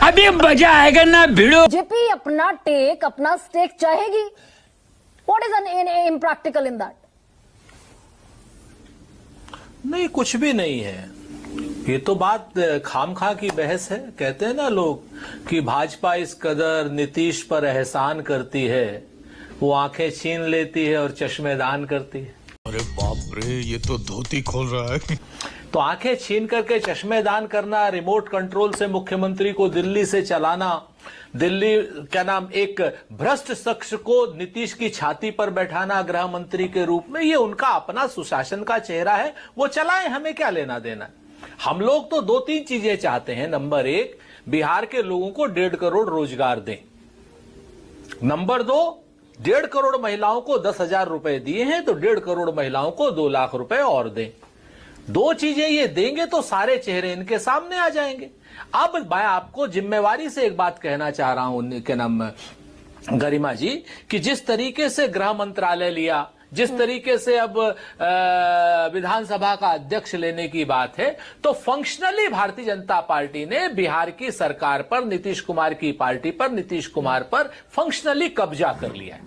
अभी मजा आएगा ना भिड़ो। बीजेपी अपना टेक, अपना स्टेक चाहेगी। What is impractical in that? नहीं, कुछ भी नहीं है। ये तो बात खामखा की बहस है। कहते हैं ना लोग कि भाजपा इस कदर नीतीश पर एहसान करती है, वो आंखें छीन लेती है और चश्मेदान करती है। अरे बाप रे, ये तो धोती खोल रहा है। तो आंखें छीन करके चश्मेदान करना, रिमोट कंट्रोल से मुख्यमंत्री को दिल्ली से चलाना, दिल्ली क्या नाम एक भ्रष्ट शख्स को नीतीश की छाती पर बैठाना गृह मंत्री के रूप में, ये उनका अपना सुशासन का चेहरा है, वो चलाएं, हमें क्या लेना देना। हम लोग तो 2-3 चीजें चाहते हैं। नंबर 1, बिहार के लोगों को 1.5 करोड़ रोजगार दें। नंबर 2, 1.5 करोड़ महिलाओं को 10,000 रुपए दिए हैं, तो 1.5 करोड़ महिलाओं को 2 लाख रुपए और दें। 2 चीजें ये देंगे तो सारे चेहरे इनके सामने आ जाएंगे। अब मैं आपको जिम्मेवारी से एक बात कहना चाह रहा हूं के नाम गरिमा जी, कि जिस तरीके से गृह मंत्रालय लिया, जिस तरीके से अब विधानसभा का अध्यक्ष लेने की बात है, तो फंक्शनली भारतीय जनता पार्टी ने बिहार की सरकार पर, नीतीश कुमार की पार्टी पर, नीतीश कुमार पर फंक्शनली कब्जा कर लिया है।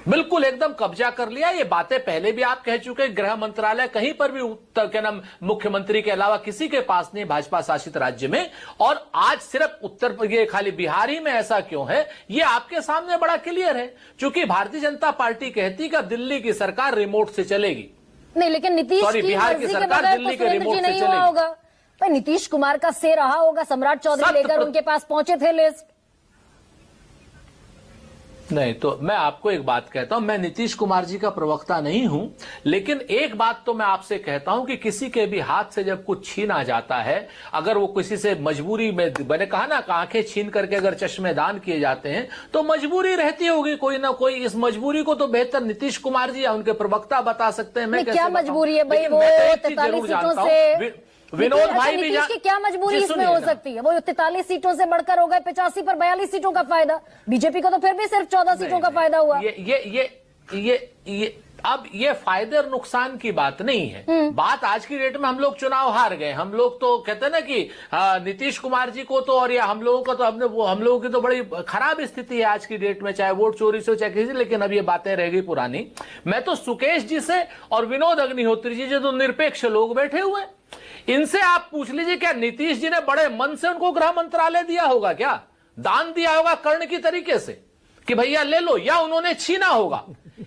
बिल्कुल एकदम कब्जा कर लिया। ये बातें पहले भी आप कह चुके, गृह मंत्रालय कहीं पर भी उत्तर के नाम मुख्यमंत्री के अलावा किसी के पास नहीं भाजपा शासित राज्य में। और आज सिर्फ उत्तर, ये खाली बिहार ही में ऐसा क्यों है, ये आपके सामने बड़ा क्लियर है। क्योंकि भारतीय जनता पार्टी कहती कि दिल्ली की सरकार रिमोट से चलेगी। नहीं, लेकिन नीतीश की बिहार की सरकार दिल्ली के रिमोट से चलेगी होगा। भाई नीतीश कुमार का से रहा होगा, सम्राट चौधरी लेकर उनके पास पहुंचे थे लिस्ट। नहीं, तो मैं आपको एक बात कहता हूं, मैं नीतीश कुमार जी का प्रवक्ता नहीं हूं, लेकिन एक बात तो मैं आपसे कहता हूं कि किसी के भी हाथ से जब कुछ छीना जाता है, अगर वो किसी से मजबूरी में, मैंने कहा ना, आंखें छीन करके अगर चश्मेदान किए जाते हैं तो मजबूरी रहती होगी कोई ना कोई। इस मजबूरी को तो बेहतर नीतीश कुमार जी या उनके प्रवक्ता बता सकते हैं। मैं क्या मजबूरी है भाई? वो 43 सीटों से विनोद भाई भी नीतीश की क्या मजबूरी इसमें हो सकती है? वो 43 सीटों से बढ़कर हो गए 85 पर 42 सीटों का फायदा। बीजेपी को तो फिर भी सिर्फ 14 सीटों का फायदा हुआ। अब ये फायदे और नुकसान की बात नहीं है। बात आज की डेट में हम लोग चुनाव हार गए। हम लोग तो कहते हैं ना कि नीतीश कुमार जी को तो, और या हम लोगों का तो, हम लोगों की तो बड़ी खराब स्थिति है आज की डेट में, चाहे वोट चोरी से चाहे किसी। लेकिन अब ये बातें रह गई पुरानी। मैं तो सुकेश जी से और विनोद अग्निहोत्री जी, जो तो निरपेक्ष लोग बैठे हुए, इनसे आप पूछ लीजिए, क्या नीतीश जी ने बड़े मन से उनको गृह मंत्रालय दिया होगा? क्या दान दिया होगा कर्ण की तरीके से कि भैया ले लो, या उन्होंने छीना होगा?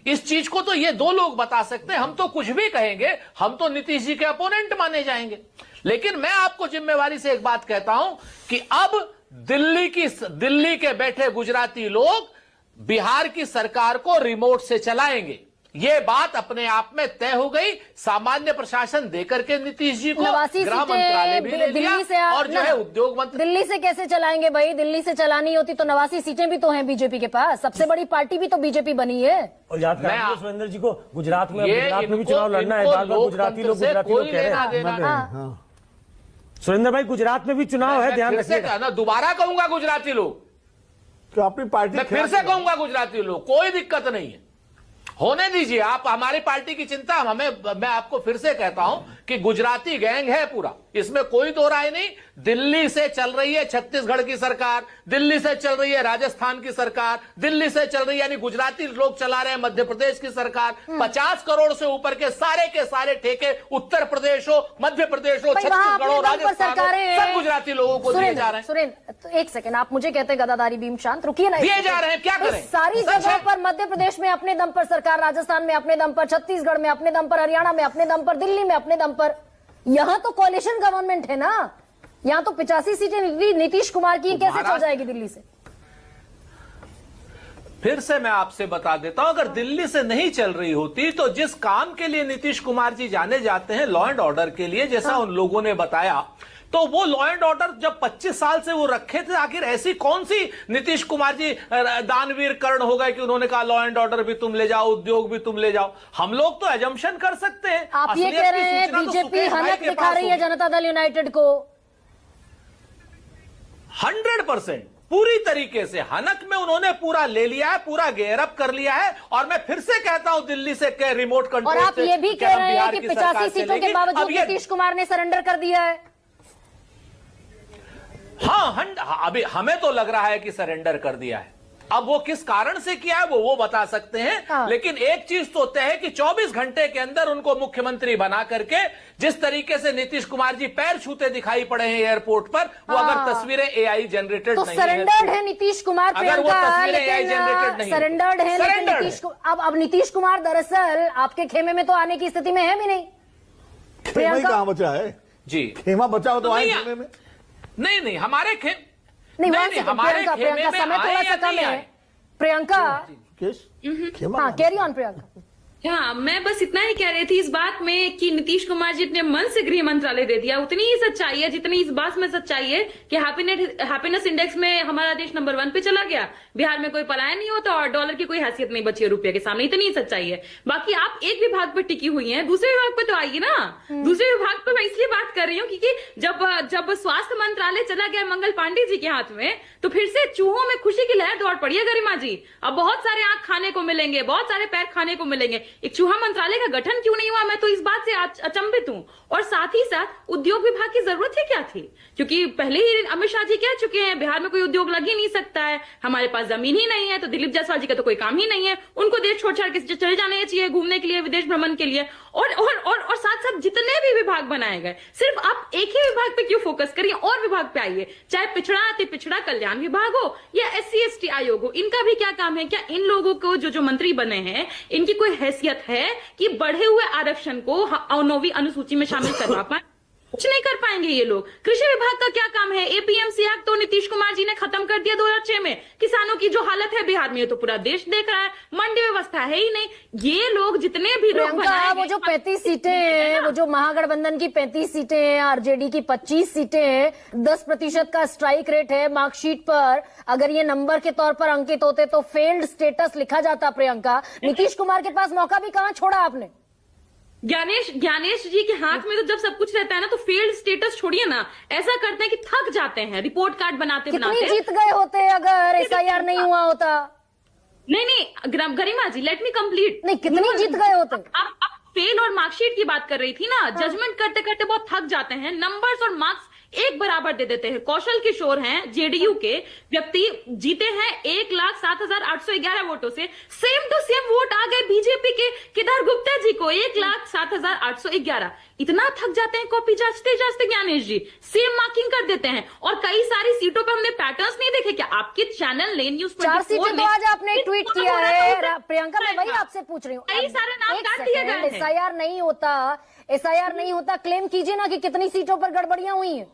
इस चीज को तो ये 2 लोग बता सकते हैं। हम तो कुछ भी कहेंगे, हम तो नीतीश जी के अपोनेंट माने जाएंगे। लेकिन मैं आपको जिम्मेवारी से एक बात कहता हूं कि अब दिल्ली के बैठे गुजराती लोग बिहार की सरकार को रिमोट से चलाएंगे। ये बात अपने आप में तय हो गई। सामान्य प्रशासन देकर के नीतीश जी को गृह मंत्रालय भी ले लिया, और जो है उद्योग मंत्री। दिल्ली से कैसे चलाएंगे भाई? दिल्ली से चलानी होती तो 89 सीटें भी तो हैं बीजेपी के पास। सबसे बड़ी पार्टी भी तो बीजेपी बनी है। और याद करिए सुरेंद्र जी को गुजरात में भी चुनाव लड़ना है। बार बार गुजराती लोग कह रहे हैं। सुरेंद्र भाई, गुजरात में भी चुनाव है, ध्यान रखिएगा। दोबारा कहूंगा गुजराती लोग, तो अपनी पार्टी, मैं फिर से कहूंगा गुजराती लोग, कोई दिक्कत नहीं है, होने दीजिए आप। हमारी पार्टी की चिंता मैं आपको फिर से कहता हूं कि गुजराती गैंग है पूरा, इसमें कोई दो राय नहीं। दिल्ली से चल रही है छत्तीसगढ़ की सरकार, दिल्ली से चल रही है राजस्थान की सरकार, दिल्ली से चल रही है, यानी गुजराती लोग चला रहे हैं मध्य प्रदेश की सरकार। 50 करोड़ से ऊपर के सारे ठेके उत्तर प्रदेश हो, मध्य प्रदेश हो, छत्तीसगढ़ हो, राजस्थान हो, सब गुजराती लोगों को दिए जा रहे हैं। सुरेंद्र, तो एक सेकंड, आप मुझे कहते हैं गदादारी भीम शांत, रुकिए ना। दिए जा रहे हैं, क्या करें? सारी जगहों पर मध्य प्रदेश में अपने दम पर सरकार, राजस्थान में अपने दम पर, छत्तीसगढ़ में अपने दम पर, हरियाणा में अपने दम पर, दिल्ली में अपने दम पर। यहां तो कोalition गवर्नमेंट है ना। यहां तो 85 सीटें नीतीश कुमार की, कैसे चल जाएगी दिल्ली से? फिर से मैं आपसे बता देता हूं, अगर दिल्ली से नहीं चल रही होती तो जिस काम के लिए नीतीश कुमार जी जाने जाते हैं, लॉ एंड ऑर्डर के लिए, जैसा उन लोगों ने बताया, तो वो लॉ एंड ऑर्डर जब 25 साल से वो रखे थे, आखिर ऐसी कौन सी नीतीश कुमार जी दानवीर कर्ण हो गए कि उन्होंने कहा लॉ एंड ऑर्डर भी तुम ले जाओ, उद्योग भी तुम ले जाओ? हम लोग तो एजम्पशन कर सकते हैं। आप ये कह रहे हैं बीजेपी हनक दिखा रही है जनता दल यूनाइटेड को? 100% पूरी तरीके से हनक में उन्होंने पूरा ले लिया है, पूरा गेयरअप कर लिया है। और मैं फिर से कहता हूं, दिल्ली से रिमोट कंट्रोल, और आप ये भी कह रहे हैं कि 85 सीटों के बावजूद नीतीश कुमार ने सरेंडर कर दिया है। हाँ, अभी हमें तो लग रहा है कि सरेंडर कर दिया है। अब वो किस कारण से किया है वो बता सकते हैं। हाँ। लेकिन एक चीज तो तय है कि 24 घंटे के अंदर उनको मुख्यमंत्री बना करके जिस तरीके से नीतीश कुमार जी पैर छूते दिखाई पड़े हैं एयरपोर्ट पर, वो अगर तस्वीरें एआई जनरेटेड तो नहीं सरेंडर्ड है नीतीश कुमार, अगर वो प्रियंका, तस्वीरें AI generated नहीं है। सरेंडर्ड है, लेकिन Surrendered नीतीश अब नीतीश कुमार दरअसल आपके खेमे में तो आने की स्थिति में है भी नहीं। खेमा ही कहाँ बचा है जी। खेमा बचा हो तो आए नहीं, खेमे में। नहीं हमारे नहीं, वहां से हमारे प्रियंका, खेमे प्रियंका में समय आए थोड़ा या सा कम नहीं है। आए? प्रियंका, खेमा हाँ, कैरी ऑन प्रियंका। हाँ, मैं बस इतना ही कह रही थी इस बात में कि नीतीश कुमार जी ने मन से गृह मंत्रालय दे दिया, उतनी ही सच्चाई है जितनी इस बात में सच्चाई है कि हैप्पीनेस इंडेक्स में हमारा देश नंबर 1 पे चला गया, बिहार में कोई पलायन नहीं होता और डॉलर की कोई हैसियत नहीं बची है रुपये के सामने, इतनी ही सच्चाई है। बाकी आप एक विभाग पे टिकी हुई हैं, दूसरे विभाग पे तो आइए ना। दूसरे विभाग पे मैं इसलिए बात कर रही हूँ क्योंकि जब स्वास्थ्य मंत्रालय चला गया मंगल पांडे जी के हाथ में, तो फिर से चूहों में खुशी की लहर दौड़ पड़ी है गरिमा जी। अब बहुत सारे आंख खाने को मिलेंगे, बहुत सारे पैर खाने को मिलेंगे। एक चूहा मंत्रालय का गठन क्यों नहीं हुआ, मैं तो इस बात से अचंभित हूं। और साथ ही साथ उद्योग विभाग की जरूरत ही क्या थी, क्योंकि पहले ही अमित शाह जी कह चुके हैं बिहार में कोई उद्योग लग ही नहीं सकता है, हमारे पास जमीन ही नहीं है, तो दिलीप जायसवाल जी का तो कोई काम ही नहीं है, उनको देश छोड़ छाड़ के चले जाने चाहिए घूमने के लिए, विदेश भ्रमण के लिए। और साथ साथ जितने भी विभाग बनाए गए, सिर्फ आप एक ही विभाग पे क्यों फोकस करिए, और विभाग पे आइए, चाहे पिछड़ा अति पिछड़ा कल्याण विभाग हो या SC/ST आयोग हो, इनका भी क्या काम है? क्या इन लोगों को जो मंत्री बने हैं इनकी कोई हैसियत है कि बढ़े हुए आरक्षण को 9वीं अनुसूची में शामिल करवा पाए? कुछ नहीं कर पाएंगे ये लोग। कृषि विभाग का क्या काम है? APMC एक्ट तो नीतीश कुमार जी ने खत्म कर दिया 2006 में। किसानों की जो हालत है बिहार में, ये तो पूरा देश देख रहा है, मंडी व्यवस्था है ही नहीं। ये लोग जितने भी लोग प्रियंका, वो जो 35 सीटें हैं, वो जो महागठबंधन की 35 सीटें हैं, आरजेडी की 25 सीटें हैं, 10% का स्ट्राइक रेट है मार्कशीट पर, अगर ये नंबर के तौर पर अंकित होते तो फेल्ड स्टेटस लिखा जाता। प्रियंका, नीतीश कुमार के पास मौका भी कहां छोड़ा आपने? ज्ञानेश जी के हाथ में तो जब सब कुछ रहता है ना, तो फेल्ड स्टेटस छोड़िए ना, ऐसा करते हैं कि थक जाते हैं रिपोर्ट कार्ड बनाते कितनी जीत गए होते अगर SIR नहीं हुआ होता? नहीं गरिमा जी, लेट मी कंप्लीट। नहीं, कितनी जीत गए होते? आप फेल और मार्कशीट की बात कर रही थी ना, जजमेंट करते करते बहुत थक जाते हैं, नंबर्स और मार्क्स एक बराबर दे देते हैं। कौशल किशोर हैं JDU के व्यक्ति, जीते हैं 1,07,811 वोटों से, सेम टू सेम वोट आ गए बीजेपी के केदार गुप्ता जी को 1,07,811। इतना थक जाते हैं कॉपी जांचते जांचते ज्ञानेश जी, सेम मार्किंग कर देते हैं। और कई सारी सीटों पे हमने पैटर्न्स नहीं देखे क्या? आपके चैनल ने न्यूज 4 सीटें तो आज आपने ट्वीट किया है प्रियंका, मैं वही आपसे पूछ रही हूँ। कई सारे नाम काट दिए गए हैं। SIR नहीं होता, क्लेम कीजिए ना कि कितनी सीटों पर गड़बड़ियां हुई हैं।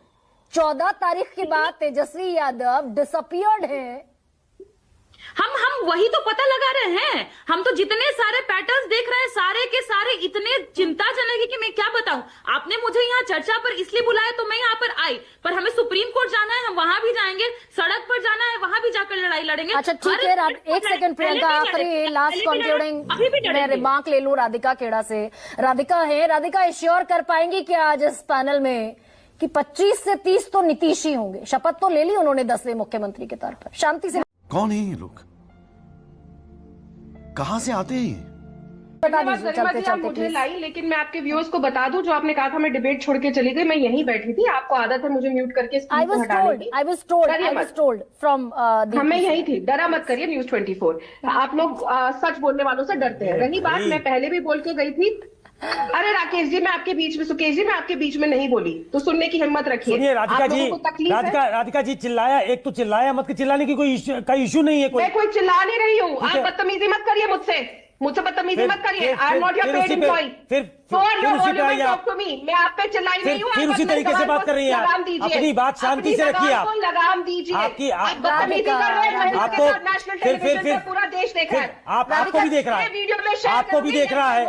14 तारीख के बाद तेजस्वी यादव डिसअपियर्ड हैं। हम वही तो पता लगा रहे हैं। हम तो जितने सारे पैटर्न्स देख रहे हैं, सारे के सारे इतने चिंताजनक है कि मैं क्या बताऊं। आपने मुझे यहाँ चर्चा पर इसलिए बुलाया तो मैं यहाँ पर आई, पर हमें सुप्रीम कोर्ट जाना है, हम वहां भी जाएंगे, सड़क पर जाना है, वहां भी जाकर लड़ाई लड़ेंगे। अच्छा ठीक है, एक सेकंड प्रियंका, आखिरी लास्ट कंक्लूडिंग मैं रिमार्क ले लूं राधिका खेड़ा से। राधिका श्योर कर पाएंगी क्या आज इस पैनल में कि 25 से 30 तो नीतीश ही होंगे? शपथ तो ले ली उन्होंने 10वें मुख्यमंत्री के तौर पर, शांति से। कौन है ये लोग, कहां से आते हैं? बता दीजिए चलते चलते मुझे प्लीज। लाई, लेकिन मैं आपके व्यूअर्स को बता दूं, जो आपने कहा था मैं डिबेट छोड़ के चली गई, मैं यहीं बैठी थी, आपको आदत है मुझे म्यूट करके I was told from मैं यही थी। डरा मत करिए न्यूज 24, आप लोग सच बोलने वालों से डरते हैं। रही बात, मैं पहले भी बोल के गई थी। अरे राकेश जी, मैं आपके बीच में, सुकेश जी मैं आपके बीच में नहीं बोली, तो सुनने की हिम्मत रखिए। सुनिए राधिका जी, राधिका जी चिल्लाया, एक तो चिल्लाया मत, कि चिल्लाने की कोई इशू नहीं है। मैं कोई चिल्ला नहीं रही हूँ, आप बदतमीजी मत करिए मुझसे बदतमीजी मत करिए। I am not your paid employ. मैं आप पे चिल्लाई नहीं हूँ। फिर उसी तरीके से बात कर रही हैं। अपनी बात शांति से रखिए। आप लगाम दीजिए। आप बदतमीजी कर रहे हैं। आपको नेशनल टेलीविजन पर पूरा देश देख रहा है। आपको भी देख रहा है, वीडियो में शेयर आपको भी देख रहा है,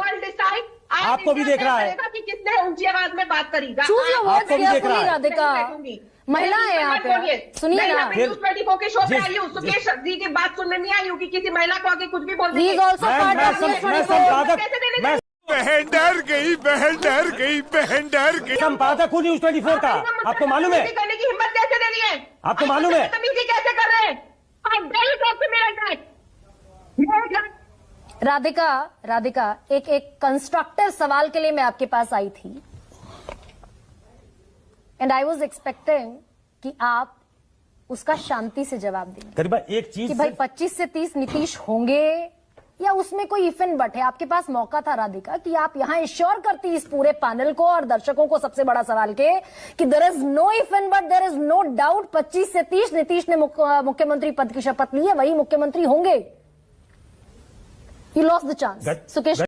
आपको भी देख रहा है कि किसने ऊंची आवाज में बात करी। आपको भी देख रहा है। राधिका महिला है यहाँ पे, सुनिए ना। न्यूज 24 के शो पे आई हूँ, सुकेश जी की बात सुनने नहीं आई हूँ कि किसी महिला को आगे कुछ भी बोल He is also part of News 24। बहन डर गई, बहन डर गई, बहन डर गई। संपादक हूँ न्यूज 24 का, आपको मालूम है? करने की हिम्मत कैसे दे रही है? आपको मालूम है? कैसे कर रहे हैं? राधिका एक कंस्ट्रक्टिव सवाल के लिए मैं आपके पास आई थी, एंड आई वॉज एक्सपेक्टिंग कि आप उसका शांति से जवाब देंगे करीबा एक चीज कि भाई 25 से 30 नीतीश होंगे या उसमें कोई इफ एंड बट है। आपके पास मौका था राधिका कि आप यहां इंश्योर करती इस पूरे पैनल को और दर्शकों को सबसे बड़ा सवाल के कि there is no if and but, there is no doubt 25 से 30 नीतीश ने मुख्यमंत्री पद की शपथ ली है, वही मुख्यमंत्री होंगे। You lost the chance. Sukesh